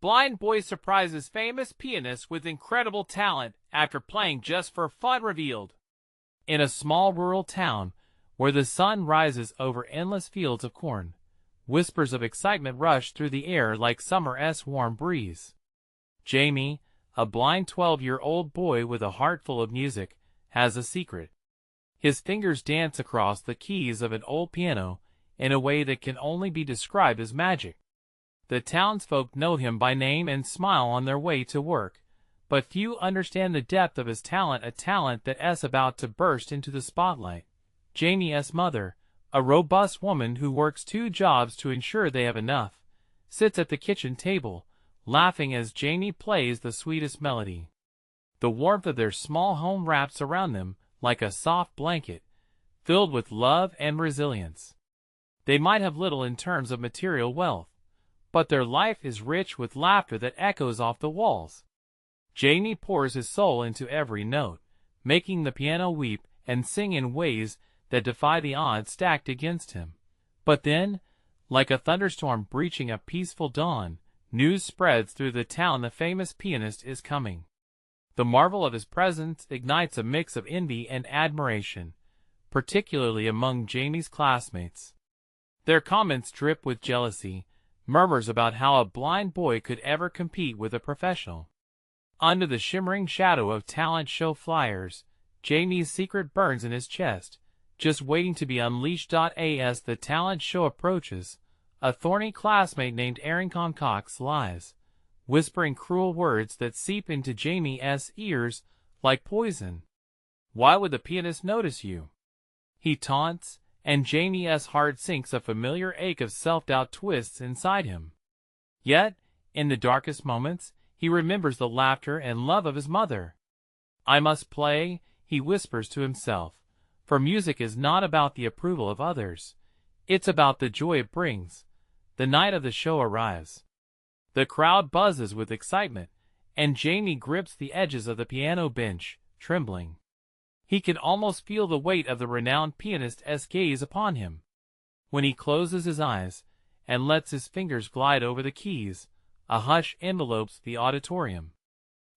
Blind boy surprises famous pianist with incredible talent after playing just for fun revealed. In a small rural town, where the sun rises over endless fields of corn, whispers of excitement rush through the air like summer's warm breeze. Jamie, a blind 12-year-old boy with a heart full of music, has a secret. His fingers dance across the keys of an old piano in a way that can only be described as magic. The townsfolk know him by name and smile on their way to work, but few understand the depth of his talent, a talent that's about to burst into the spotlight. Jamie's mother, a robust woman who works 2 jobs to ensure they have enough, sits at the kitchen table, laughing as Jamie plays the sweetest melody. The warmth of their small home wraps around them like a soft blanket, filled with love and resilience. They might have little in terms of material wealth, but their life is rich with laughter that echoes off the walls. Jamie pours his soul into every note, making the piano weep and sing in ways that defy the odds stacked against him. But then, like a thunderstorm breaching a peaceful dawn, news spreads through the town: the famous pianist is coming. The marvel of his presence ignites a mix of envy and admiration, particularly among Jamie's classmates. Their comments drip with jealousy, murmurs about how a blind boy could ever compete with a professional. Under the shimmering shadow of talent show flyers, Jamie's secret burns in his chest, just waiting to be unleashed. As the talent show approaches, a thorny classmate named Aaron Cox lies, whispering cruel words that seep into Jamie's ears like poison. "Why would the pianist notice you?" he taunts, and Jamie's heart sinks. A familiar ache of self-doubt twists inside him. Yet, in the darkest moments, he remembers the laughter and love of his mother. "I must play," he whispers to himself, "for music is not about the approval of others. It's about the joy it brings." The night of the show arrives. The crowd buzzes with excitement, and Jamie grips the edges of the piano bench, trembling. He can almost feel the weight of the renowned pianist's gaze upon him. When he closes his eyes and lets his fingers glide over the keys, a hush envelopes the auditorium.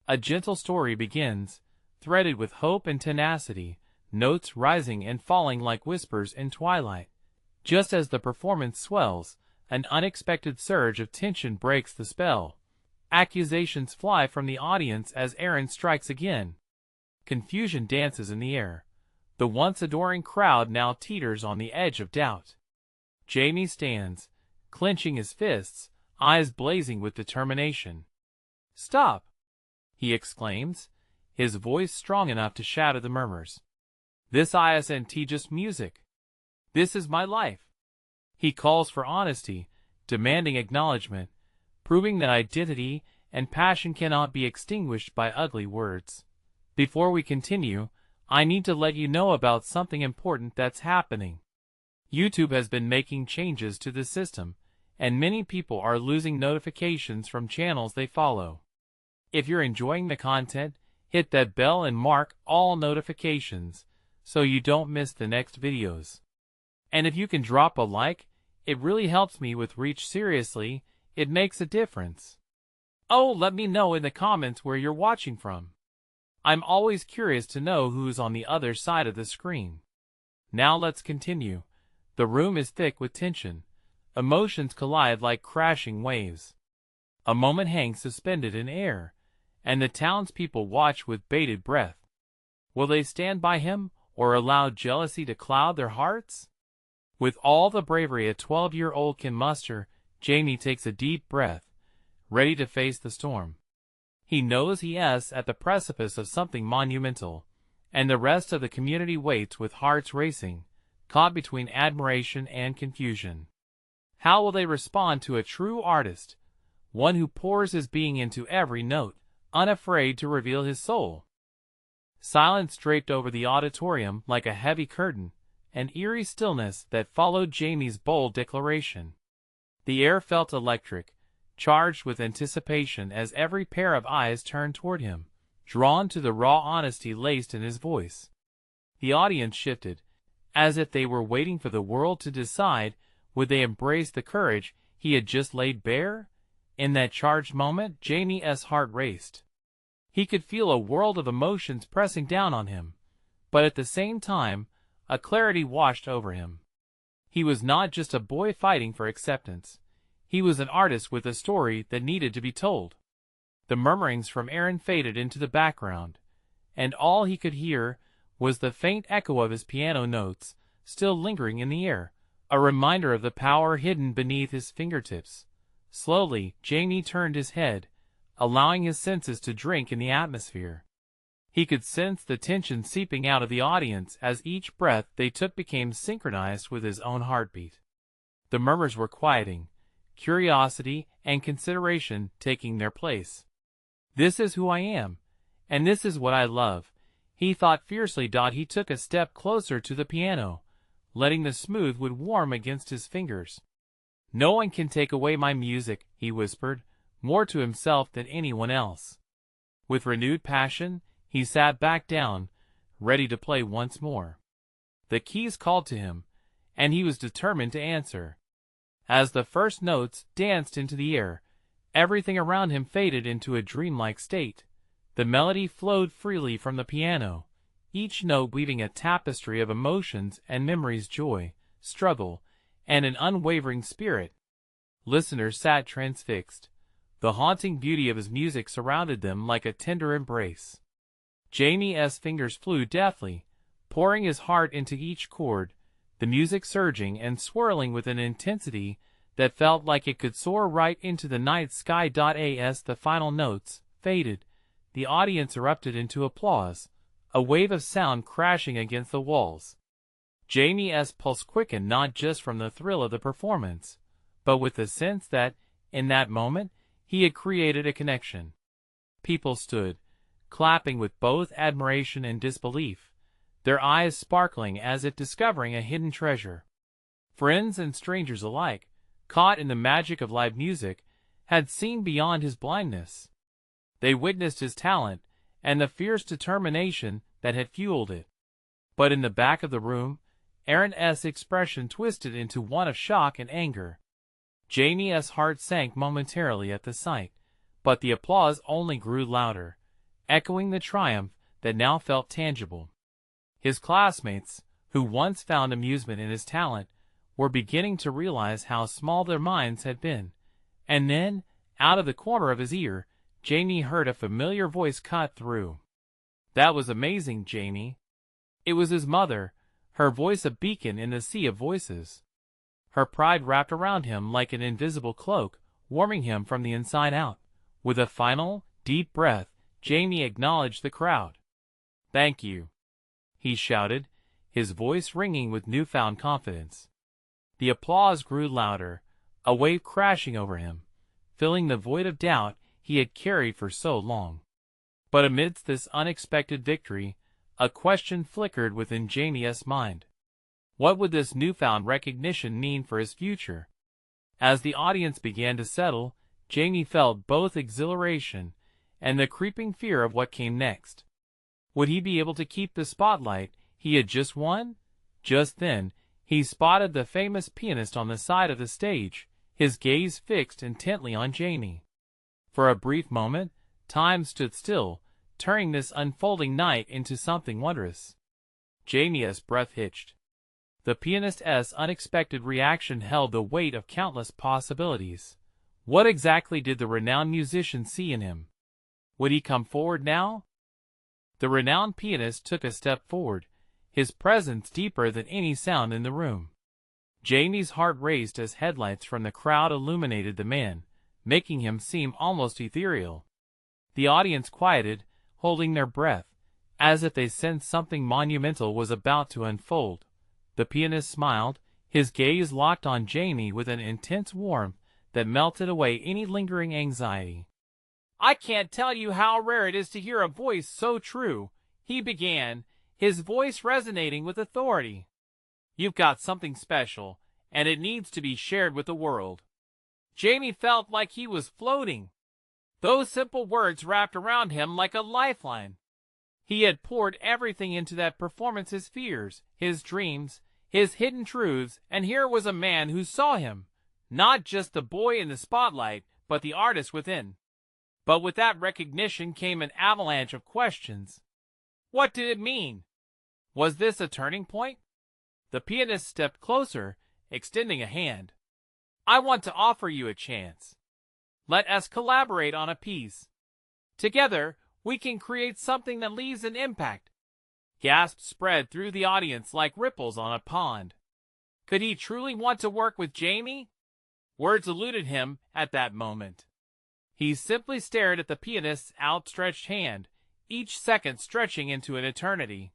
A gentle story begins, threaded with hope and tenacity, notes rising and falling like whispers in twilight. Just as the performance swells, an unexpected surge of tension breaks the spell. Accusations fly from the audience as Aaron strikes again. Confusion dances in the air. The once adoring crowd now teeters on the edge of doubt. Jamie stands, clenching his fists, eyes blazing with determination. "Stop!" he exclaims, his voice strong enough to shatter the murmurs. "This isn't just music. This is my life." He calls for honesty, demanding acknowledgement, proving that identity and passion cannot be extinguished by ugly words. "Before we continue, I need to let you know about something important that's happening. YouTube has been making changes to the system, and many people are losing notifications from channels they follow. If you're enjoying the content, hit that bell and mark all notifications so you don't miss the next videos. And if you can drop a like, it really helps me with reach. Seriously, it makes a difference. Oh, let me know in the comments where you're watching from. I'm always curious to know who's on the other side of the screen. Now let's continue. The room is thick with tension. Emotions collide like crashing waves. A moment hangs suspended in air, and the townspeople watch with bated breath. Will they stand by him, or allow jealousy to cloud their hearts? With all the bravery a 12-year-old can muster, Jamie takes a deep breath, ready to face the storm. He knows he is at the precipice of something monumental, and the rest of the community waits with hearts racing, caught between admiration and confusion. How will they respond to a true artist, one who pours his being into every note, unafraid to reveal his soul? Silence draped over the auditorium like a heavy curtain, an eerie stillness that followed Jamie's bold declaration. The air felt electric, charged with anticipation as every pair of eyes turned toward him, drawn to the raw honesty laced in his voice. The audience shifted, as if they were waiting for the world to decide, would they embrace the courage he had just laid bare? In that charged moment, Jamie's heart raced. He could feel a world of emotions pressing down on him, but at the same time, a clarity washed over him. He was not just a boy fighting for acceptance. He was an artist with a story that needed to be told. The murmurings from Aaron faded into the background, and all he could hear was the faint echo of his piano notes, still lingering in the air, a reminder of the power hidden beneath his fingertips. Slowly, Jamie turned his head, allowing his senses to drink in the atmosphere. He could sense the tension seeping out of the audience as each breath they took became synchronized with his own heartbeat. The murmurs were quieting, curiosity and consideration taking their place. "This is who I am, and this is what I love," he thought fiercely. He took a step closer to the piano, letting the smooth wood warm against his fingers. "No one can take away my music," he whispered, more to himself than anyone else. With renewed passion, he sat back down, ready to play once more. The keys called to him, and he was determined to answer. As the first notes danced into the air, everything around him faded into a dreamlike state. The melody flowed freely from the piano, each note weaving a tapestry of emotions and memories, joy, struggle, and an unwavering spirit. Listeners sat transfixed. The haunting beauty of his music surrounded them like a tender embrace. Jamie's fingers flew deftly, pouring his heart into each chord, the music surging and swirling with an intensity that felt like it could soar right into the night sky. As the final notes faded, the audience erupted into applause, a wave of sound crashing against the walls. Jamie's pulse quickened not just from the thrill of the performance, but with the sense that, in that moment, he had created a connection. People stood, clapping with both admiration and disbelief, their eyes sparkling as if discovering a hidden treasure. Friends and strangers alike, caught in the magic of live music, had seen beyond his blindness. They witnessed his talent and the fierce determination that had fueled it. But in the back of the room, Aaron's expression twisted into one of shock and anger. Jamie's heart sank momentarily at the sight, but the applause only grew louder, echoing the triumph that now felt tangible. His classmates, who once found amusement in his talent, were beginning to realize how small their minds had been. And then, out of the corner of his ear, Jamie heard a familiar voice cut through. "That was amazing, Jamie." It was his mother, her voice a beacon in the sea of voices. Her pride wrapped around him like an invisible cloak, warming him from the inside out. With a final, deep breath, Jamie acknowledged the crowd. "Thank you," he shouted, his voice ringing with newfound confidence. The applause grew louder, a wave crashing over him, filling the void of doubt he had carried for so long. But amidst this unexpected victory, a question flickered within Jamie's mind. What would this newfound recognition mean for his future? As the audience began to settle, Jamie felt both exhilaration and the creeping fear of what came next. Would he be able to keep the spotlight he had just won? Just then, he spotted the famous pianist on the side of the stage, his gaze fixed intently on Jamie. For a brief moment, time stood still, turning this unfolding night into something wondrous. Jamie's breath hitched. The pianist's unexpected reaction held the weight of countless possibilities. What exactly did the renowned musician see in him? Would he come forward now? The renowned pianist took a step forward, his presence deeper than any sound in the room. Jamie's heart raced as headlights from the crowd illuminated the man, making him seem almost ethereal. The audience quieted, holding their breath, as if they sensed something monumental was about to unfold. The pianist smiled, his gaze locked on Jamie with an intense warmth that melted away any lingering anxiety. "I can't tell you how rare it is to hear a voice so true," he began, his voice resonating with authority. "You've got something special, and it needs to be shared with the world." Jamie felt like he was floating. Those simple words wrapped around him like a lifeline. He had poured everything into that performance, his fears, his dreams, his hidden truths, and here was a man who saw him, not just the boy in the spotlight, but the artist within. But with that recognition came an avalanche of questions. What did it mean? Was this a turning point? The pianist stepped closer, extending a hand. I want to offer you a chance. Let us collaborate on a piece. Together, we can create something that leaves an impact. Gasps spread through the audience like ripples on a pond. Could he truly want to work with Jamie? Words eluded him at that moment. He simply stared at the pianist's outstretched hand, each second stretching into an eternity.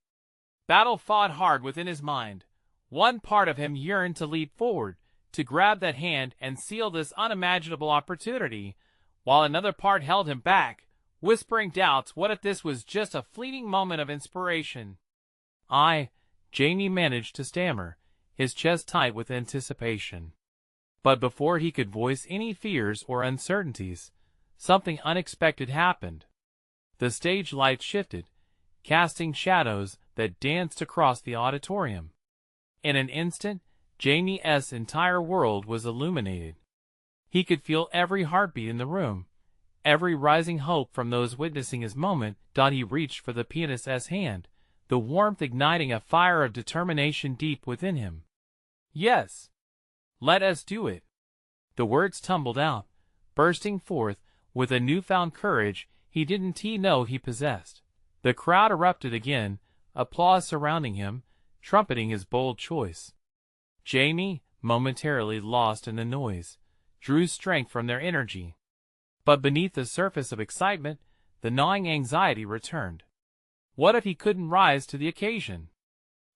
Battle fought hard within his mind. One part of him yearned to leap forward, to grab that hand and seal this unimaginable opportunity, while another part held him back, whispering doubts. What if this was just a fleeting moment of inspiration? Jamie managed to stammer, his chest tight with anticipation. But before he could voice any fears or uncertainties, something unexpected happened. The stage lights shifted, casting shadows that danced across the auditorium. In an instant, Jamie's entire world was illuminated. He could feel every heartbeat in the room, every rising hope from those witnessing his moment. He reached for the pianist's hand, the warmth igniting a fire of determination deep within him. Yes. Let us do it. The words tumbled out, bursting forth with a newfound courage he didn't know he possessed. The crowd erupted again, applause surrounding him, trumpeting his bold choice. Jamie, momentarily lost in the noise, drew strength from their energy. But beneath the surface of excitement, the gnawing anxiety returned. What if he couldn't rise to the occasion?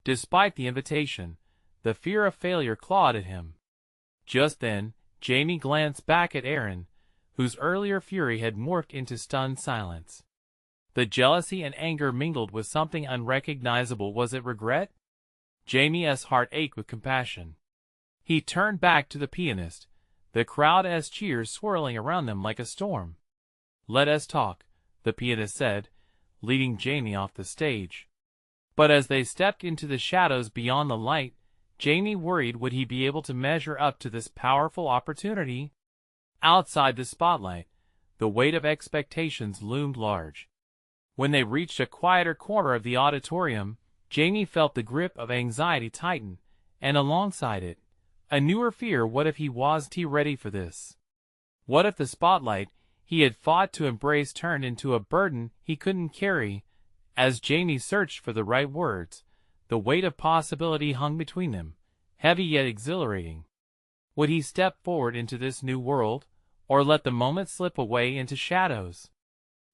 Despite the invitation, the fear of failure clawed at him. Just then, Jamie glanced back at Aaron, whose earlier fury had morphed into stunned silence. The jealousy and anger mingled with something unrecognizable. Was it regret? Jamie's heart ached with compassion. He turned back to the pianist, the crowd's cheers swirling around them like a storm. Let us talk, the pianist said, leading Jamie off the stage. But as they stepped into the shadows beyond the light, Jamie worried, would he be able to measure up to this powerful opportunity? Outside the spotlight, the weight of expectations loomed large. When they reached a quieter corner of the auditorium, Jamie felt the grip of anxiety tighten, and alongside it, a newer fear. What if he wasn't ready for this? What if the spotlight he had fought to embrace turned into a burden he couldn't carry? As Jamie searched for the right words, the weight of possibility hung between them, heavy yet exhilarating. Would he step forward into this new world, or let the moment slip away into shadows?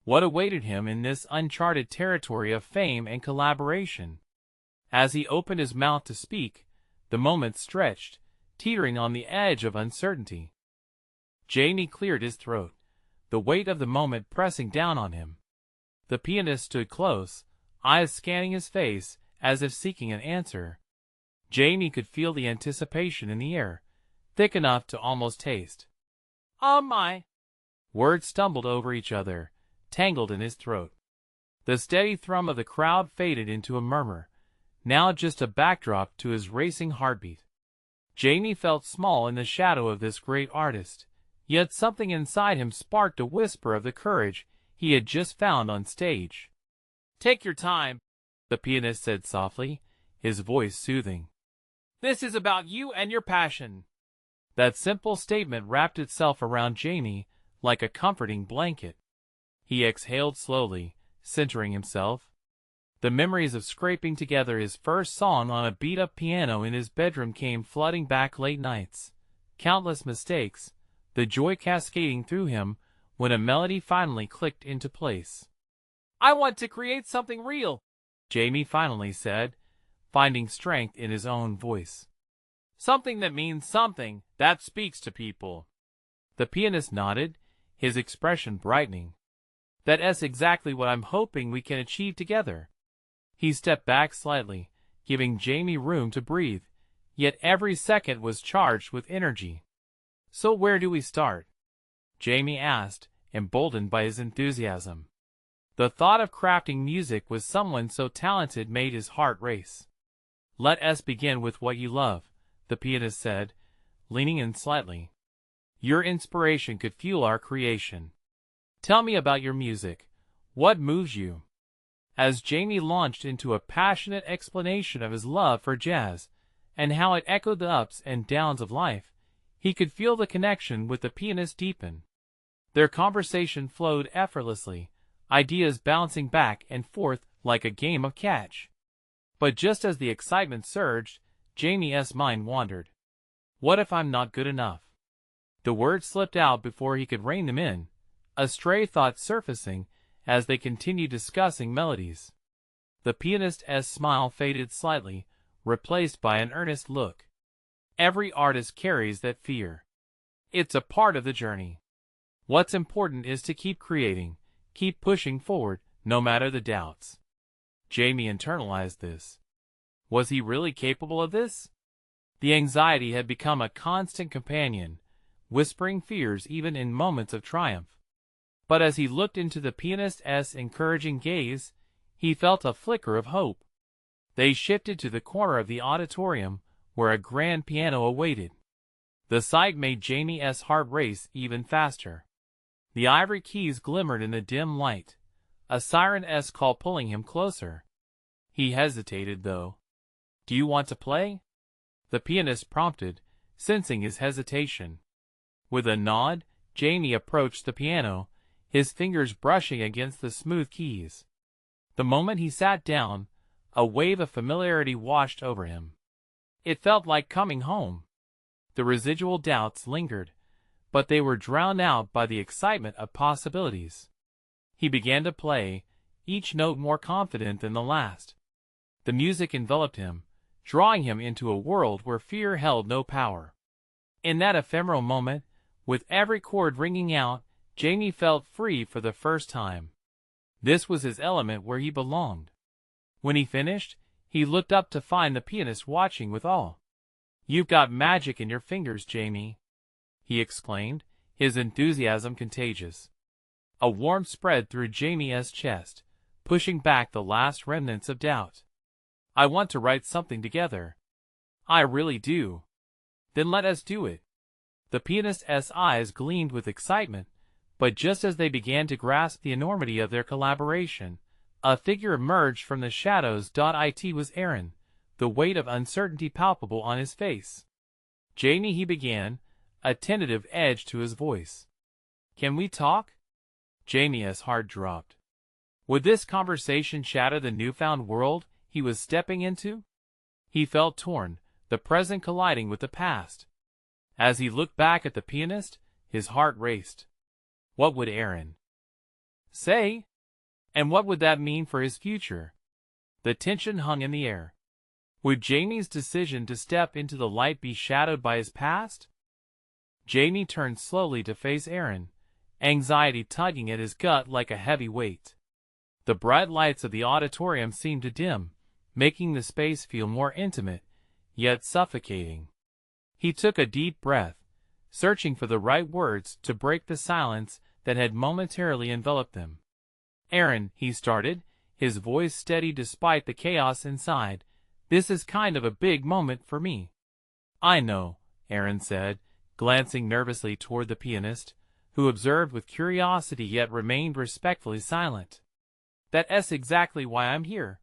What awaited him in this uncharted territory of fame and collaboration? As he opened his mouth to speak, the moment stretched, teetering on the edge of uncertainty. Jamie cleared his throat, the weight of the moment pressing down on him. The pianist stood close, eyes scanning his face as if seeking an answer. Jamie could feel the anticipation in the air, thick enough to almost taste. Oh my! Words stumbled over each other, tangled in his throat. The steady thrum of the crowd faded into a murmur, now just a backdrop to his racing heartbeat. Jamie felt small in the shadow of this great artist, yet something inside him sparked a whisper of the courage he had just found on stage. Take your time, the pianist said softly, his voice soothing. This is about you and your passion. That simple statement wrapped itself around Jamie like a comforting blanket. He exhaled slowly, centering himself. The memories of scraping together his first song on a beat-up piano in his bedroom came flooding back. Late nights, countless mistakes, the joy cascading through him when a melody finally clicked into place. I want to create something real, Jamie finally said, finding strength in his own voice. Something that means something, that speaks to people. The pianist nodded, his expression brightening. That's exactly what I'm hoping we can achieve together. He stepped back slightly, giving Jamie room to breathe, yet every second was charged with energy. So where do we start? Jamie asked, emboldened by his enthusiasm. The thought of crafting music with someone so talented made his heart race. Let us begin with what you love, the pianist said, leaning in slightly. Your inspiration could fuel our creation. Tell me about your music. What moves you?" As Jamie launched into a passionate explanation of his love for jazz and how it echoed the ups and downs of life, he could feel the connection with the pianist deepen. Their conversation flowed effortlessly, ideas bouncing back and forth like a game of catch. But just as the excitement surged, Jamie's mind wandered. "What if I'm not good enough?" The words slipped out before he could rein them in, a stray thought surfacing as they continued discussing melodies. The pianist's smile faded slightly, replaced by an earnest look. Every artist carries that fear. It's a part of the journey. What's important is to keep creating, keep pushing forward, no matter the doubts. Jamie internalized this. Was he really capable of this? The anxiety had become a constant companion, whispering fears even in moments of triumph. But as he looked into the pianist's encouraging gaze, he felt a flicker of hope. They shifted to the corner of the auditorium, where a grand piano awaited. The sight made Jamie's heart race even faster. The ivory keys glimmered in the dim light, a siren's call pulling him closer. He hesitated, though. "Do you want to play?" the pianist prompted, sensing his hesitation. With a nod, Jamie approached the piano, his fingers brushing against the smooth keys. The moment he sat down, a wave of familiarity washed over him. It felt like coming home. The residual doubts lingered, but they were drowned out by the excitement of possibilities. He began to play, each note more confident than the last. The music enveloped him, drawing him into a world where fear held no power. In that ephemeral moment, with every chord ringing out, Jamie felt free for the first time. This was his element where he belonged. When he finished, he looked up to find the pianist watching with awe. "You've got magic in your fingers, Jamie," he exclaimed, his enthusiasm contagious. A warmth spread through Jamie's chest, pushing back the last remnants of doubt. "I want to write something together." "I really do." "Then let us do it." The pianist's eyes gleamed with excitement, but just as they began to grasp the enormity of their collaboration, a figure emerged from the shadows. It was Aaron, the weight of uncertainty palpable on his face. "Jamie," he began, a tentative edge to his voice. "Can we talk?" Jamie's heart dropped. Would this conversation shatter the newfound world he was stepping into? He felt torn, the present colliding with the past. As he looked back at the pianist, his heart raced. What would Aaron say? And what would that mean for his future? The tension hung in the air. Would Jamie's decision to step into the light be shadowed by his past? Jamie turned slowly to face Aaron, anxiety tugging at his gut like a heavy weight. The bright lights of the auditorium seemed to dim, making the space feel more intimate, yet suffocating. He took a deep breath, searching for the right words to break the silence that had momentarily enveloped them. "Aaron," he started, his voice steady despite the chaos inside, "this is kind of a big moment for me." "I know," Aaron said, glancing nervously toward the pianist, who observed with curiosity yet remained respectfully silent. "That's exactly why I'm here."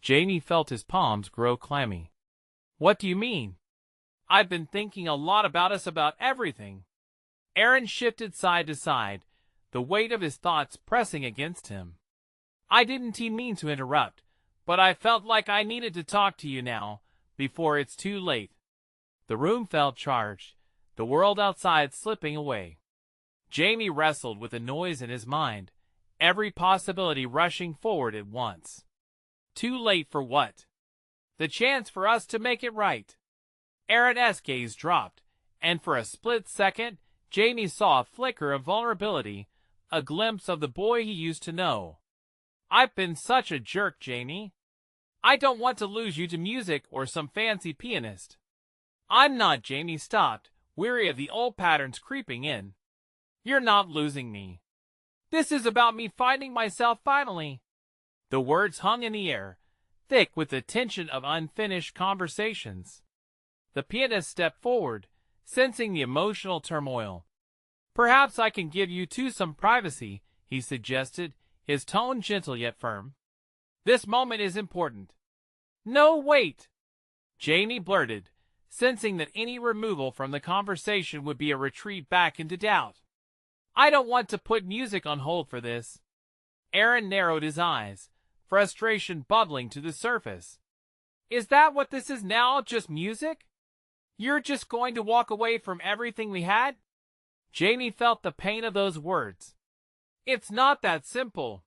Jamie felt his palms grow clammy. "What do you mean?" "I've been thinking a lot about us, about everything." Aaron shifted side to side, the weight of his thoughts pressing against him. "I didn't mean to interrupt, but I felt like I needed to talk to you now, before it's too late." The room felt charged, the world outside slipping away. Jamie wrestled with the noise in his mind, every possibility rushing forward at once. Too late for what? The chance for us to make it right. Aaron's gaze dropped, and for a split second, Jamie saw a flicker of vulnerability, a glimpse of the boy he used to know. "I've been such a jerk, Jamie. I don't want to lose you to music or some fancy pianist." "I'm not," Jamie stopped, weary of the old patterns creeping in. "You're not losing me. This is about me finding myself finally." The words hung in the air, thick with the tension of unfinished conversations. The pianist stepped forward, sensing the emotional turmoil. "Perhaps I can give you two some privacy," he suggested, his tone gentle yet firm. "This moment is important." "No, wait," Jamie blurted, sensing that any removal from the conversation would be a retreat back into doubt. "I don't want to put music on hold for this." Aaron narrowed his eyes, frustration bubbling to the surface. "Is that what this is now, just music? You're just going to walk away from everything we had?" Jamie felt the pain of those words. "It's not that simple."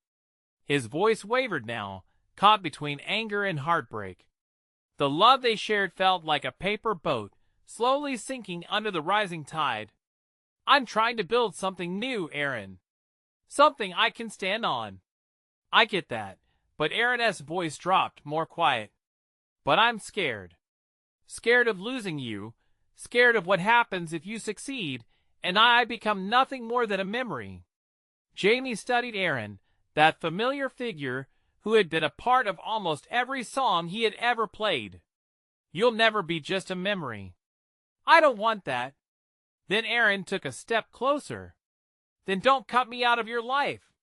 His voice wavered now, caught between anger and heartbreak. The love they shared felt like a paper boat, slowly sinking under the rising tide. "I'm trying to build something new, Aaron. Something I can stand on." "I get that," but Aaron's voice dropped, more quiet. "But I'm scared. Scared of losing you, scared of what happens if you succeed, and I become nothing more than a memory." Jamie studied Aaron, that familiar figure who had been a part of almost every song he had ever played. "You'll never be just a memory." "I don't want that." Then Aaron took a step closer. "Then don't cut me out of your life.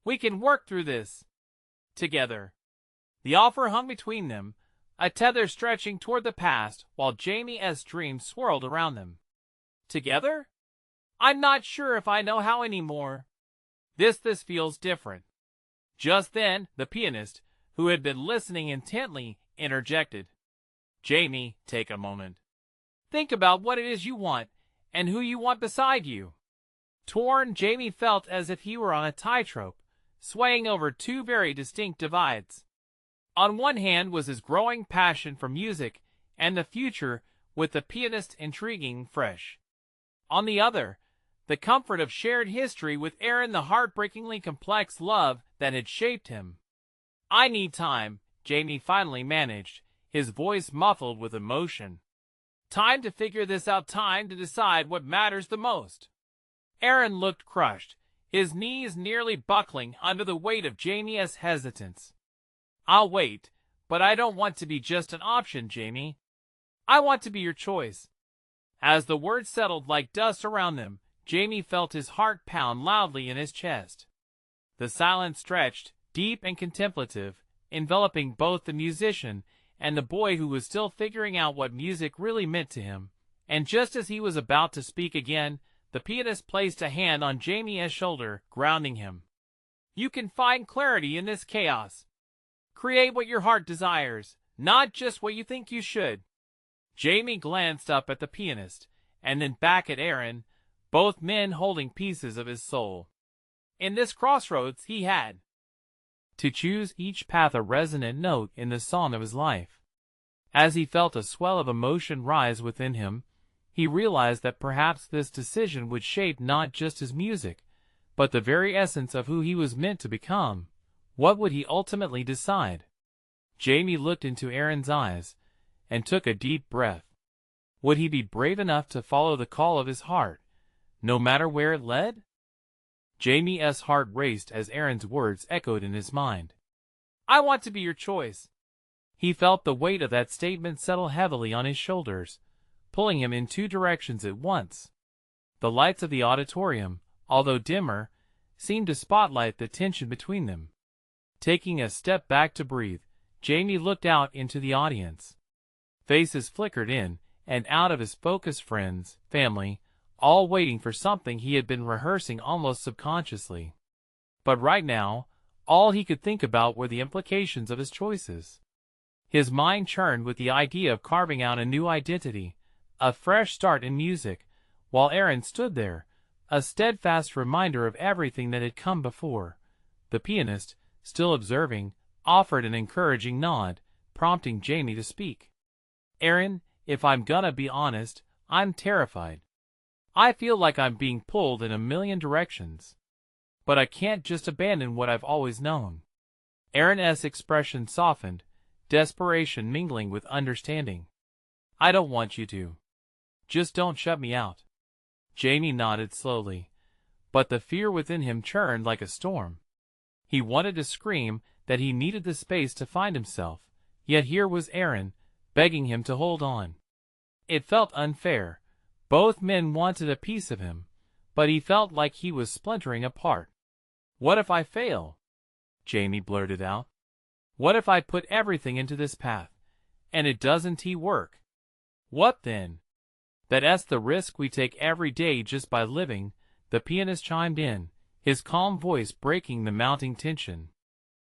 We can work through this together." The offer hung between them, a tether stretching toward the past while Jamie's dreams swirled around them. "Together? I'm not sure if I know how anymore. This feels different." Just then, the pianist, who had been listening intently, interjected. "Jamie, take a moment. Think about what it is you want, and who you want beside you." Torn, Jamie felt as if he were on a tightrope, swaying over two very distinct divides. On one hand was his growing passion for music and the future, with the pianist intriguing fresh. On the other, the comfort of shared history with Aaron, the heartbreakingly complex love that had shaped him. "I need time," Jamie finally managed, his voice muffled with emotion. "Time to figure this out, time to decide what matters the most." Aaron looked crushed, his knees nearly buckling under the weight of Jamie's hesitance. "I'll wait, but I don't want to be just an option, Jamie. I want to be your choice." As the words settled like dust around them, Jamie felt his heart pound loudly in his chest. The silence stretched, deep and contemplative, enveloping both the musician and the boy who was still figuring out what music really meant to him. And just as he was about to speak again, the pianist placed a hand on Jamie's shoulder, grounding him. "You can find clarity in this chaos. Create what your heart desires, not just what you think you should." Jamie glanced up at the pianist, and then back at Aaron, both men holding pieces of his soul. In this crossroads he had to choose, each path a resonant note in the song of his life. As he felt a swell of emotion rise within him, he realized that perhaps this decision would shape not just his music, but the very essence of who he was meant to become. What would he ultimately decide? Jamie looked into Aaron's eyes and took a deep breath. Would he be brave enough to follow the call of his heart, no matter where it led? Jamie's heart raced as Aaron's words echoed in his mind. "I want to be your choice." He felt the weight of that statement settle heavily on his shoulders, pulling him in two directions at once. The lights of the auditorium, although dimmer, seemed to spotlight the tension between them. Taking a step back to breathe, Jamie looked out into the audience. Faces flickered in and out of his focused friends, family, all waiting for something he had been rehearsing almost subconsciously. But right now, all he could think about were the implications of his choices. His mind churned with the idea of carving out a new identity, a fresh start in music, while Aaron stood there, a steadfast reminder of everything that had come before. The pianist, still observing, offered an encouraging nod, prompting Jamie to speak. "Aaron, if I'm gonna be honest, I'm terrified. I feel like I'm being pulled in a million directions. But I can't just abandon what I've always known." Aaron's expression softened, desperation mingling with understanding. "I don't want you to. Just don't shut me out." Jamie nodded slowly, but the fear within him churned like a storm. He wanted to scream that he needed the space to find himself, yet here was Aaron, begging him to hold on. It felt unfair, Both men wanted a piece of him, but he felt like he was splintering apart. "What if I fail?" Jamie blurted out. "What if I put everything into this path, and it doesn't work? What then?" "That's the risk we take every day just by living," the pianist chimed in, his calm voice breaking the mounting tension.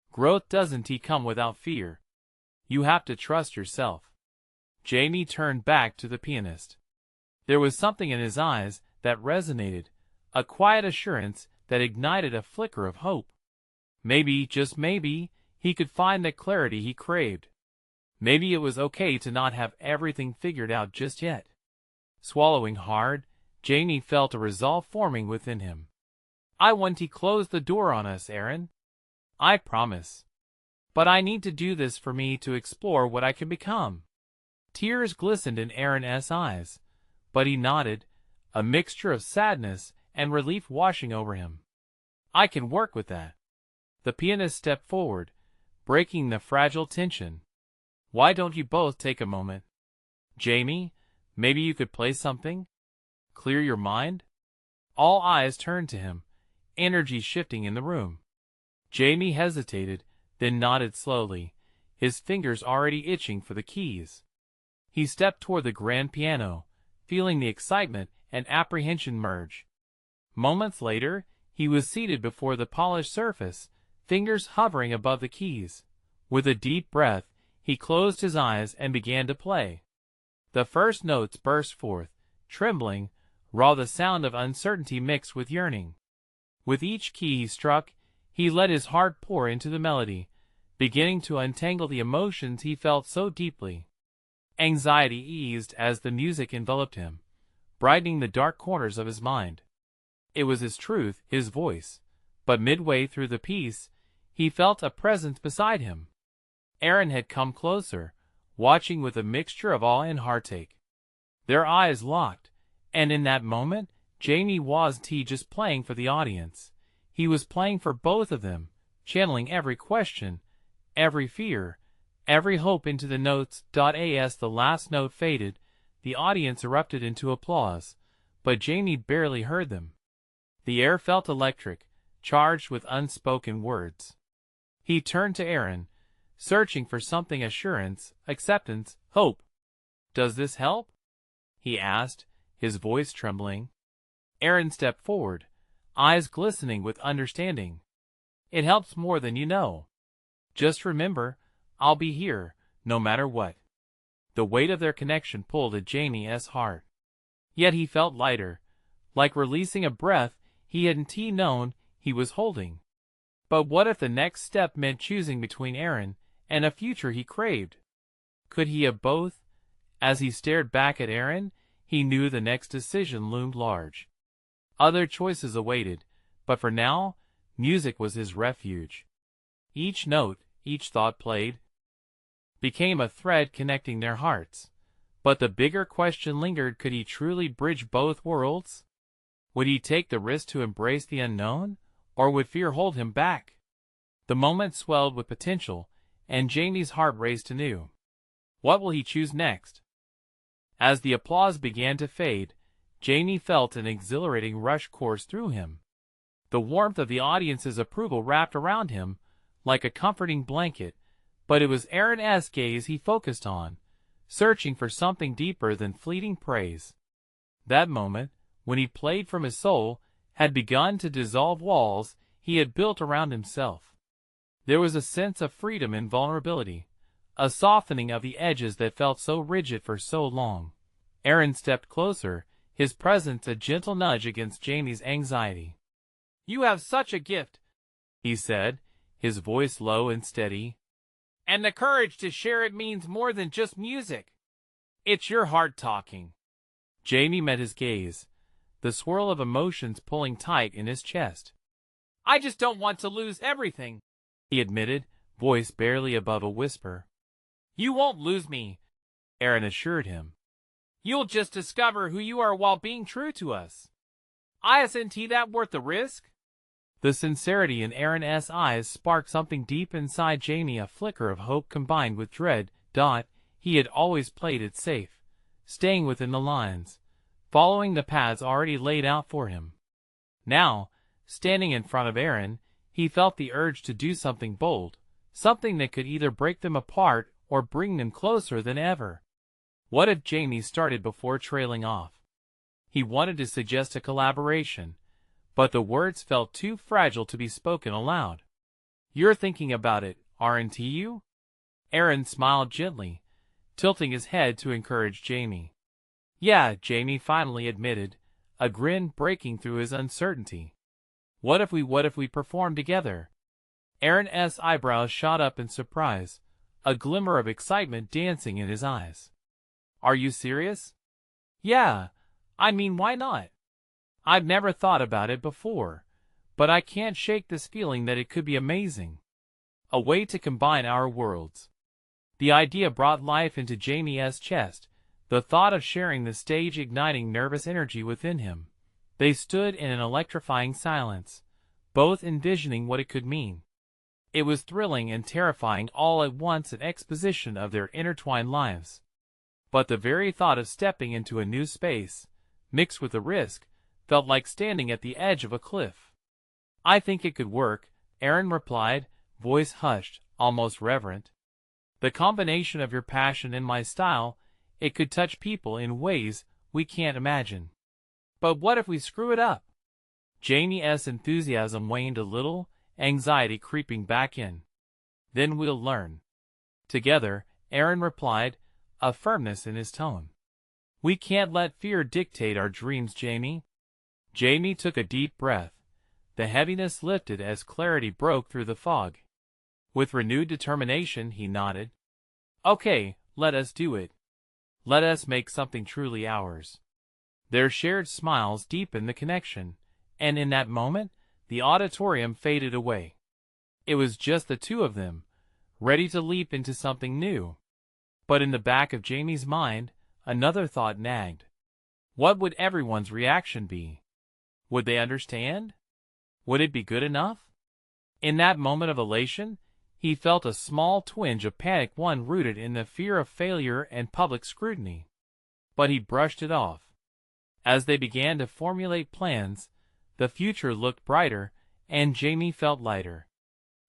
"Growth doesn't come without fear. You have to trust yourself." Jamie turned back to the pianist. There was something in his eyes that resonated, a quiet assurance that ignited a flicker of hope. Maybe, just maybe, he could find the clarity he craved. Maybe it was okay to not have everything figured out just yet. Swallowing hard, Jamie felt a resolve forming within him. "I won't close the door on us, Aaron. I promise. But I need to do this for me to explore what I can become." Tears glistened in Aaron's eyes, but he nodded, a mixture of sadness and relief washing over him. "I can work with that." The pianist stepped forward, breaking the fragile tension. "Why don't you both take a moment? Jamie, maybe you could play something? Clear your mind?" All eyes turned to him, energy shifting in the room. Jamie hesitated, then nodded slowly, his fingers already itching for the keys. He stepped toward the grand piano, feeling the excitement and apprehension merge. Moments later, he was seated before the polished surface, fingers hovering above the keys. With a deep breath, he closed his eyes and began to play. The first notes burst forth, trembling, raw, the sound of uncertainty mixed with yearning. With each key he struck, he let his heart pour into the melody, beginning to untangle the emotions he felt so deeply. Anxiety eased as the music enveloped him, brightening the dark corners of his mind. It was his truth, his voice, but midway through the piece, he felt a presence beside him. Aaron had come closer, watching with a mixture of awe and heartache. Their eyes locked, and in that moment, Jamie wasn't just playing for the audience. He was playing for both of them, channeling every question, every fear, every hope into the notes. As the last note faded, the audience erupted into applause, but Jamie barely heard them. The air felt electric, charged with unspoken words. He turned to Aaron, searching for something: assurance, acceptance, hope. "Does this help?" he asked, his voice trembling. Aaron stepped forward, eyes glistening with understanding. "It helps more than you know. Just remember, I'll be here, no matter what." The weight of their connection pulled at Jamie's heart. Yet he felt lighter, like releasing a breath he hadn't known he was holding. But what if the next step meant choosing between Aaron and a future he craved? Could he have both? As he stared back at Aaron, he knew the next decision loomed large. Other choices awaited, but for now, music was his refuge. Each note, each thought played, became a thread connecting their hearts. But the bigger question lingered: could he truly bridge both worlds? Would he take the risk to embrace the unknown, or would fear hold him back? The moment swelled with potential, and Jamie's heart raced anew. What will he choose next? As the applause began to fade, Jamie felt an exhilarating rush course through him. The warmth of the audience's approval wrapped around him like a comforting blanket, but it was Aaron's gaze he focused on, searching for something deeper than fleeting praise. That moment, when he played from his soul, had begun to dissolve walls he had built around himself. There was a sense of freedom and vulnerability, a softening of the edges that felt so rigid for so long. Aaron stepped closer, his presence a gentle nudge against Jamie's anxiety. "You have such a gift," he said, his voice low and steady. "And the courage to share it means more than just music. It's your heart talking." Jamie met his gaze, the swirl of emotions pulling tight in his chest. "I just don't want to lose everything," he admitted, voice barely above a whisper. "You won't lose me," Aaron assured him. "You'll just discover who you are while being true to us. Isn't that worth the risk?" The sincerity in Aaron's eyes sparked something deep inside Jamie, a flicker of hope combined with dread. He had always played it safe, staying within the lines, following the paths already laid out for him. Now, standing in front of Aaron, he felt the urge to do something bold, something that could either break them apart or bring them closer than ever. What if Jamie started before trailing off? He wanted to suggest a collaboration, but the words felt too fragile to be spoken aloud. "You're thinking about it, aren't you?" Aaron smiled gently, tilting his head to encourage Jamie. "Yeah," Jamie finally admitted, a grin breaking through his uncertainty. What if we perform together?" Aaron's eyebrows shot up in surprise, a glimmer of excitement dancing in his eyes. "Are you serious?" "Yeah, I mean, why not? I've never thought about it before, but I can't shake this feeling that it could be amazing. A way to combine our worlds." The idea brought life into Jamie's chest, the thought of sharing the stage igniting nervous energy within him. They stood in an electrifying silence, both envisioning what it could mean. It was thrilling and terrifying all at once, an exposition of their intertwined lives. But the very thought of stepping into a new space, mixed with the risk, felt like standing at the edge of a cliff. "I think it could work," Aaron replied, voice hushed, almost reverent. "The combination of your passion and my style, it could touch people in ways we can't imagine." "But what if we screw it up?" Jamie's enthusiasm waned a little, anxiety creeping back in. "Then we'll learn together," Aaron replied, a firmness in his tone. "We can't let fear dictate our dreams, Jamie." Jamie took a deep breath. The heaviness lifted as clarity broke through the fog. With renewed determination, he nodded. "Okay, let us do it. Let us make something truly ours." Their shared smiles deepened the connection, and in that moment, the auditorium faded away. It was just the two of them, ready to leap into something new. But in the back of Jamie's mind, another thought nagged. What would everyone's reaction be? Would they understand? Would it be good enough? In that moment of elation, he felt a small twinge of panic, one rooted in the fear of failure and public scrutiny. But he brushed it off. As they began to formulate plans, the future looked brighter, and Jamie felt lighter.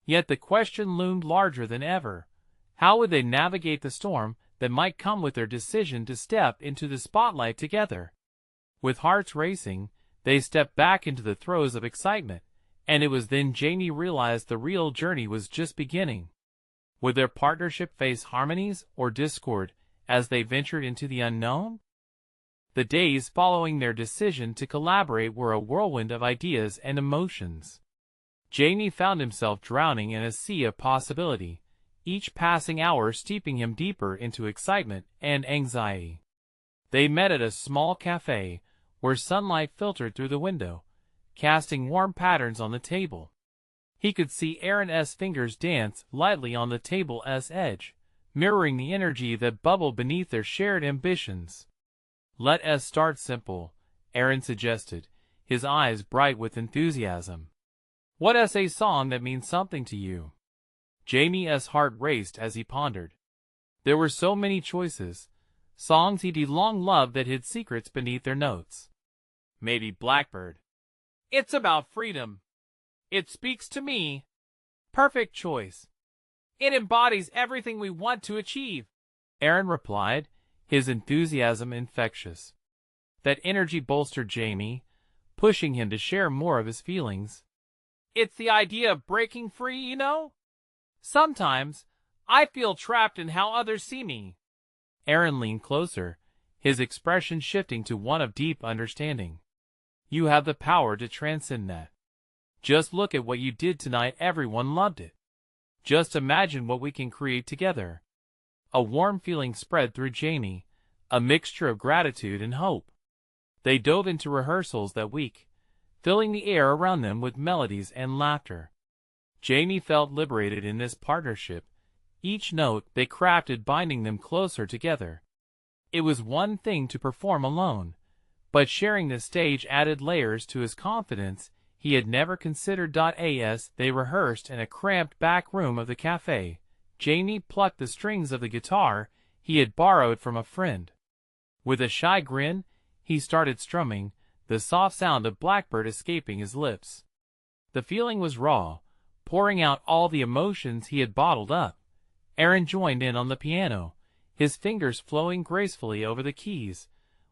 Yet the question loomed larger than ever. How would they navigate the storm that might come with their decision to step into the spotlight together? With hearts racing, they stepped back into the throes of excitement, and it was then Jamie realized the real journey was just beginning. Would their partnership face harmonies or discord as they ventured into the unknown? The days following their decision to collaborate were a whirlwind of ideas and emotions. Jamie found himself drowning in a sea of possibility, each passing hour steeping him deeper into excitement and anxiety. They met at a small cafe, where sunlight filtered through the window, casting warm patterns on the table. He could see Aaron's fingers dance lightly on the table's edge, mirroring the energy that bubbled beneath their shared ambitions. "Let us start simple," Aaron suggested, his eyes bright with enthusiasm. "What's a song that means something to you?" Jamie's heart raced as he pondered. There were so many choices, songs he'd long loved that hid secrets beneath their notes. Maybe Blackbird. "It's about freedom. It speaks to me." "Perfect choice. It embodies everything we want to achieve," Aaron replied, his enthusiasm infectious. That energy bolstered Jamie, pushing him to share more of his feelings. "It's the idea of breaking free, you know? Sometimes, I feel trapped in how others see me." Aaron leaned closer, his expression shifting to one of deep understanding. "You have the power to transcend that. Just look at what you did tonight, everyone loved it. Just imagine what we can create together." A warm feeling spread through Jamie, a mixture of gratitude and hope. They dove into rehearsals that week, filling the air around them with melodies and laughter. Jamie felt liberated in this partnership, each note they crafted binding them closer together. It was one thing to perform alone, but sharing the stage added layers to his confidence he had never considered. As they rehearsed in a cramped back room of the cafe, Jamie plucked the strings of the guitar he had borrowed from a friend. With a shy grin, he started strumming, the soft sound of Blackbird escaping his lips. The feeling was raw, pouring out all the emotions he had bottled up. Aaron joined in on the piano, his fingers flowing gracefully over the keys,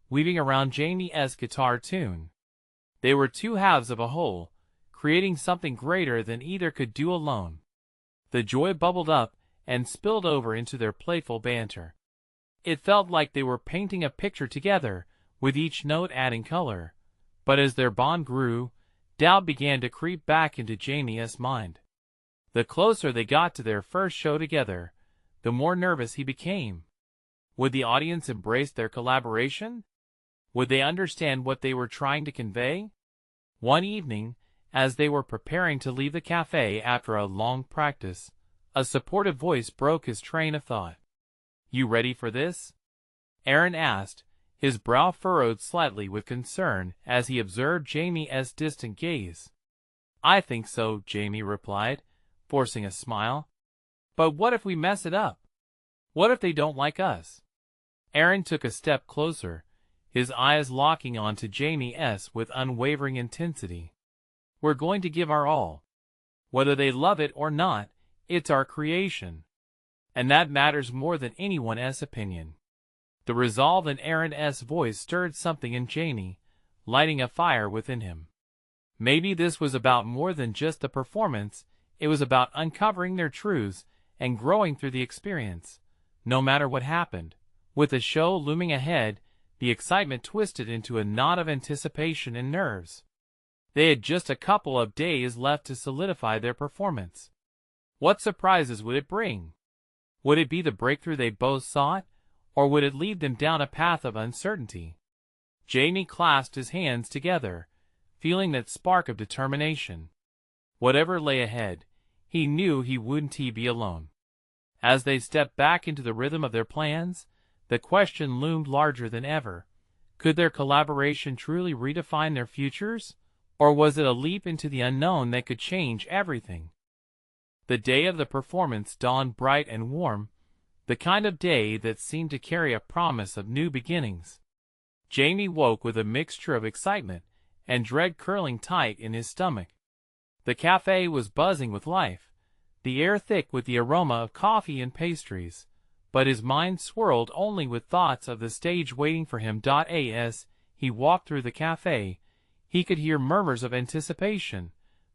weaving around Jamie's guitar tune. They were two halves of a whole, creating something greater than either could do alone. The joy bubbled up and spilled over into their playful banter. It felt like they were painting a picture together, with each note adding color. But as their bond grew, doubt began to creep back into Jamie's mind. The closer they got to their first show together, the more nervous he became. Would the audience embrace their collaboration? Would they understand what they were trying to convey? One evening, as they were preparing to leave the cafe after a long practice, a supportive voice broke his train of thought. "You ready for this?" Aaron asked, his brow furrowed slightly with concern as he observed Jamie's distant gaze. "I think so," Jamie replied, forcing a smile. "But what if we mess it up? What if they don't like us?" Aaron took a step closer, his eyes locking onto Jamie's with unwavering intensity. "We're going to give our all. Whether they love it or not, it's our creation. And that matters more than anyone's opinion." The resolve in Aaron's voice stirred something in Jamie, lighting a fire within him. Maybe this was about more than just the performance, it was about uncovering their truths and growing through the experience, no matter what happened. With the show looming ahead, the excitement twisted into a knot of anticipation and nerves. They had just a couple of days left to solidify their performance. What surprises would it bring? Would it be the breakthrough they both sought, or would it lead them down a path of uncertainty? Jamie clasped his hands together, feeling that spark of determination. Whatever lay ahead, he knew he wouldn't be alone. As they stepped back into the rhythm of their plans, the question loomed larger than ever. Could their collaboration truly redefine their futures, or was it a leap into the unknown that could change everything? The day of the performance dawned bright and warm, the kind of day that seemed to carry a promise of new beginnings. Jamie woke with a mixture of excitement and dread curling tight in his stomach. The cafe was buzzing with life, the air thick with the aroma of coffee and pastries, but his mind swirled only with thoughts of the stage waiting for him. As he walked through the cafe, he could hear murmurs of anticipation,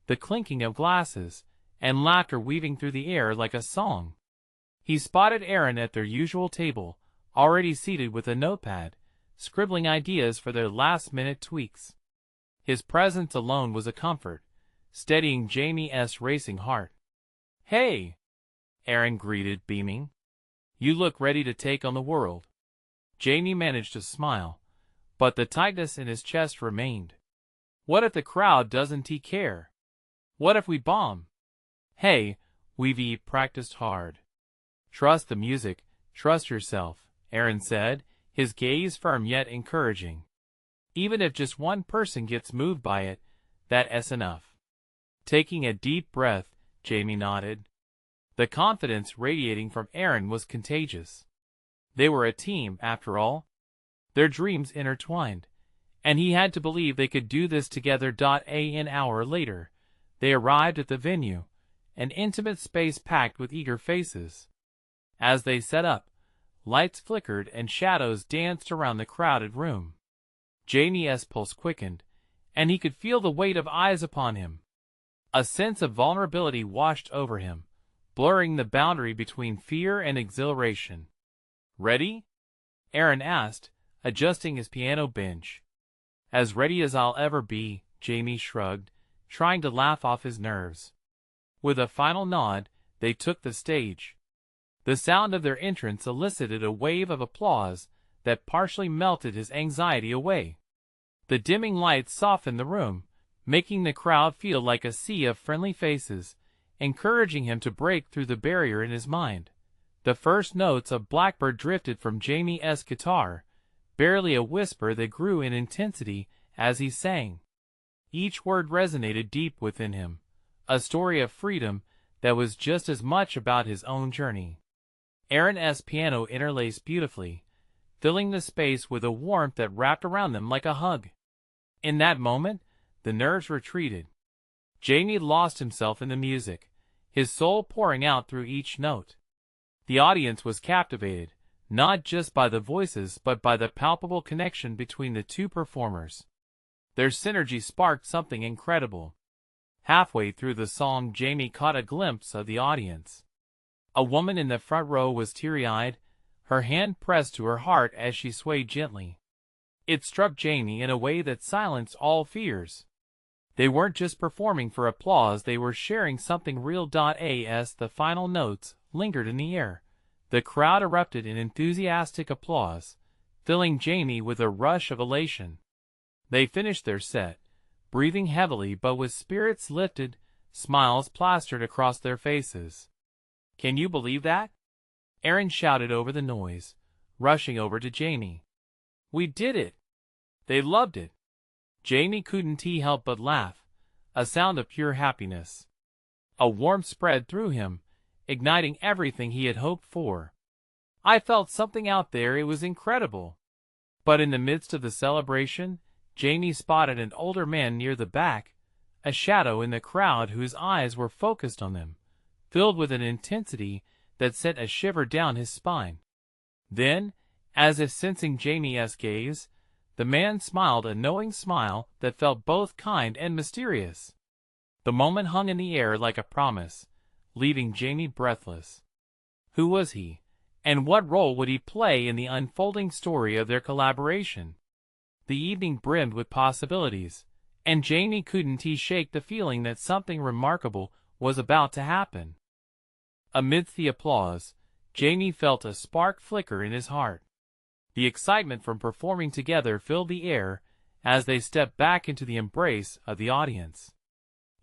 the clinking of glasses, and laughter weaving through the air like a song. He spotted Aaron at their usual table, already seated with a notepad, scribbling ideas for their last-minute tweaks. His presence alone was a comfort, steadying Jamie's racing heart. "Hey!" Aaron greeted, beaming. "You look ready to take on the world." Jamie managed to smile, but the tightness in his chest remained. "What if the crowd doesn't care? What if we bomb?" "Hey, we've practiced hard. Trust the music, trust yourself," Aaron said, his gaze firm yet encouraging. "Even if just one person gets moved by it, that's enough." Taking a deep breath, Jamie nodded. The confidence radiating from Aaron was contagious. They were a team, after all. Their dreams intertwined, and he had to believe they could do this together. An hour later, they arrived at the venue, an intimate space packed with eager faces. As they set up, lights flickered and shadows danced around the crowded room. Jamie's pulse quickened, and he could feel the weight of eyes upon him. A sense of vulnerability washed over him, blurring the boundary between fear and exhilaration. "Ready?" Aaron asked, adjusting his piano bench. "As ready as I'll ever be," Jamie shrugged, trying to laugh off his nerves. With a final nod, they took the stage. The sound of their entrance elicited a wave of applause that partially melted his anxiety away. The dimming lights softened the room, making the crowd feel like a sea of friendly faces, encouraging him to break through the barrier in his mind. The first notes of Blackbird drifted from Jamie's guitar, barely a whisper that grew in intensity as he sang. Each word resonated deep within him, a story of freedom that was just as much about his own journey. Aaron's piano interlaced beautifully, filling the space with a warmth that wrapped around them like a hug. In that moment, the nerves retreated. Jamie lost himself in the music, his soul pouring out through each note. The audience was captivated, not just by the voices but by the palpable connection between the two performers. Their synergy sparked something incredible. Halfway through the song, Jamie caught a glimpse of the audience. A woman in the front row was teary-eyed, her hand pressed to her heart as she swayed gently. It struck Jamie in a way that silenced all fears. They weren't just performing for applause, they were sharing something real. As the final notes lingered in the air, the crowd erupted in enthusiastic applause, filling Jamie with a rush of elation. They finished their set, breathing heavily but with spirits lifted, smiles plastered across their faces. "Can you believe that?" Aaron shouted over the noise, rushing over to Jamie. "We did it! They loved it!" Jamie couldn't help but laugh, a sound of pure happiness. A warmth spread through him, igniting everything he had hoped for. "I felt something out there, it was incredible." But in the midst of the celebration, Jamie spotted an older man near the back, a shadow in the crowd whose eyes were focused on them, filled with an intensity that sent a shiver down his spine. Then, as if sensing Jamie's gaze, the man smiled, a knowing smile that felt both kind and mysterious. The moment hung in the air like a promise, leaving Jamie breathless. Who was he, and what role would he play in the unfolding story of their collaboration? The evening brimmed with possibilities, and Jamie couldn't shake the feeling that something remarkable was about to happen. Amidst the applause, Jamie felt a spark flicker in his heart. The excitement from performing together filled the air as they stepped back into the embrace of the audience.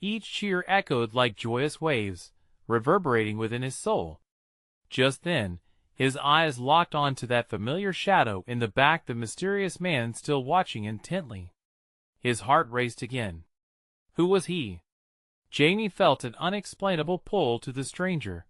Each cheer echoed like joyous waves, reverberating within his soul. Just then, his eyes locked onto that familiar shadow in the back, the mysterious man still watching intently. His heart raced again. Who was he? Jamie felt an unexplainable pull to the stranger,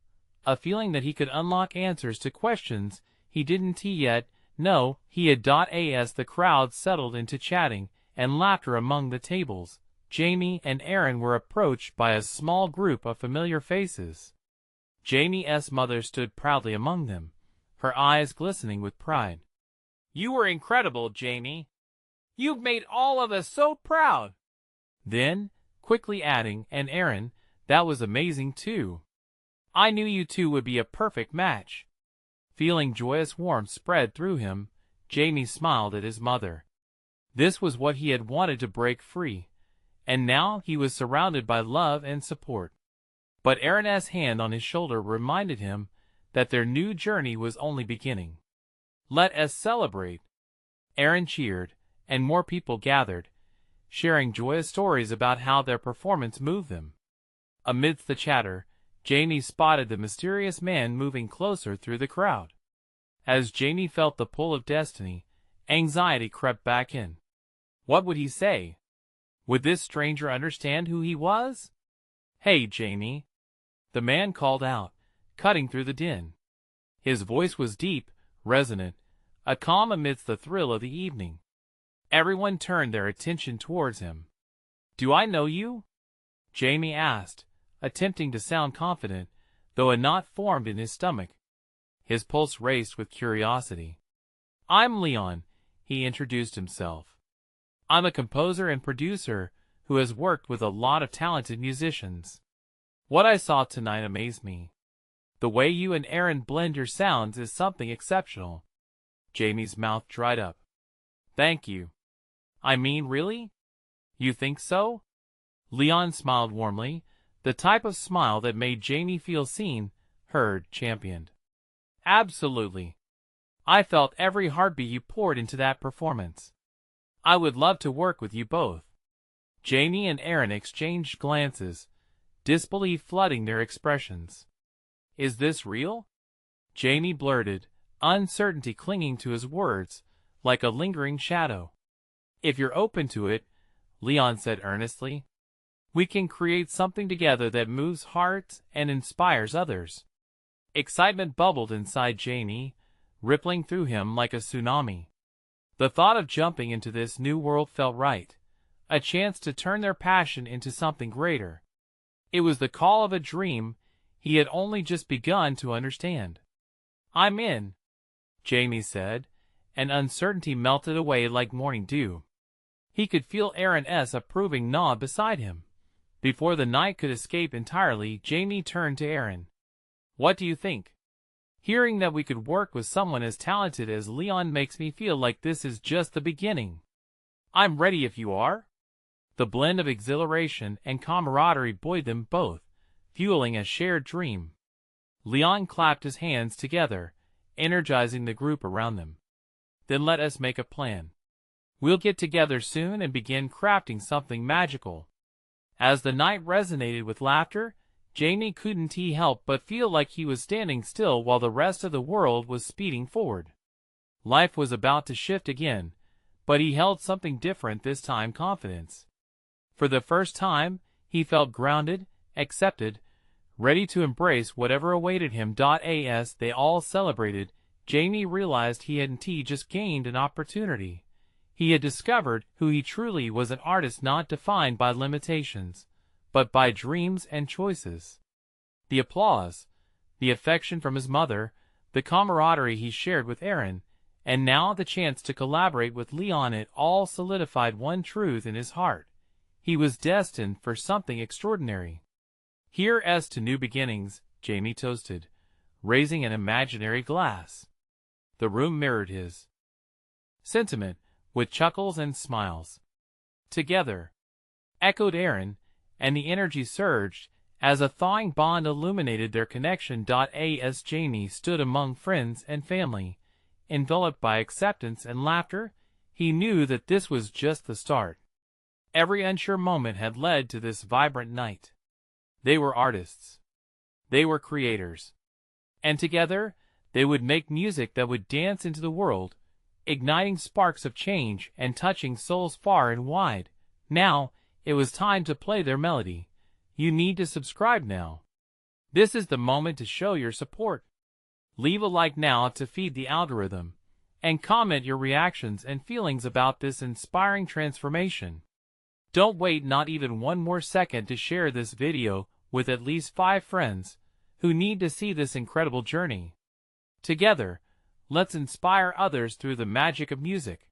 a feeling that he could unlock answers to questions he didn't yet know he had. As the crowd settled into chatting and laughter among the tables, Jamie and Aaron were approached by a small group of familiar faces. Jamie's mother stood proudly among them, her eyes glistening with pride. "You were incredible, Jamie. You've made all of us so proud." Then, quickly adding, "And Aaron, that was amazing too. I knew you two would be a perfect match." Feeling joyous warmth spread through him, Jamie smiled at his mother. This was what he had wanted, to break free, and now he was surrounded by love and support. But Aaron's hand on his shoulder reminded him that their new journey was only beginning. "Let us celebrate." Aaron cheered, and more people gathered, sharing joyous stories about how their performance moved them. Amidst the chatter, Jamie spotted the mysterious man moving closer through the crowd. As Jamie felt the pull of destiny, anxiety crept back in. What would he say? Would this stranger understand who he was? "Hey, Jamie," the man called out, cutting through the din. His voice was deep, resonant, a calm amidst the thrill of the evening. Everyone turned their attention towards him. "Do I know you?" Jamie asked, attempting to sound confident, though a knot formed in his stomach. His pulse raced with curiosity. "I'm Leon," he introduced himself. "I'm a composer and producer who has worked with a lot of talented musicians. What I saw tonight amazed me. The way you and Aaron blend your sounds is something exceptional." Jamie's mouth dried up. "Thank you. I mean, really? You think so?" Leon smiled warmly, the type of smile that made Jamie feel seen, heard, championed. "Absolutely. I felt every heartbeat you poured into that performance. I would love to work with you both." Jamie and Aaron exchanged glances, disbelief flooding their expressions. "Is this real?" Jamie blurted, uncertainty clinging to his words like a lingering shadow. "If you're open to it," Leon said earnestly, "we can create something together that moves hearts and inspires others." Excitement bubbled inside Jamie, rippling through him like a tsunami. The thought of jumping into this new world felt right, a chance to turn their passion into something greater. It was the call of a dream he had only just begun to understand. "I'm in," Jamie said, and uncertainty melted away like morning dew. He could feel Aaron's approving nod beside him. Before the night could escape entirely, Jamie turned to Aaron. "What do you think? Hearing that we could work with someone as talented as Leon makes me feel like this is just the beginning." "I'm ready if you are." The blend of exhilaration and camaraderie buoyed them both, fueling a shared dream. Leon clapped his hands together, energizing the group around them. "Then let us make a plan. We'll get together soon and begin crafting something magical." As the night resonated with laughter, Jamie couldn't help but feel like he was standing still while the rest of the world was speeding forward. Life was about to shift again, but he held something different this time: confidence. For the first time, he felt grounded, accepted, ready to embrace whatever awaited him. As they all celebrated, Jamie realized he hadn't just gained an opportunity. He had discovered who he truly was, an artist not defined by limitations, but by dreams and choices. The applause, the affection from his mother, the camaraderie he shared with Aaron, and now the chance to collaborate with Leon, it all solidified one truth in his heart: he was destined for something extraordinary. "Here's to new beginnings," Jamie toasted, raising an imaginary glass. The room mirrored his sentiment, with chuckles and smiles. "Together," echoed Aaron, and the energy surged as a thawing bond illuminated their connection. As Jamie stood among friends and family, enveloped by acceptance and laughter, he knew that this was just the start. Every unsure moment had led to this vibrant night. They were artists. They were creators. And together, they would make music that would dance into the world, igniting sparks of change and touching souls far and wide. Now, it was time to play their melody. You need to subscribe now. This is the moment to show your support. Leave a like now to feed the algorithm, and comment your reactions and feelings about this inspiring transformation. Don't wait not even one more second to share this video with at least 5 friends who need to see this incredible journey. Together, let's inspire others through the magic of music.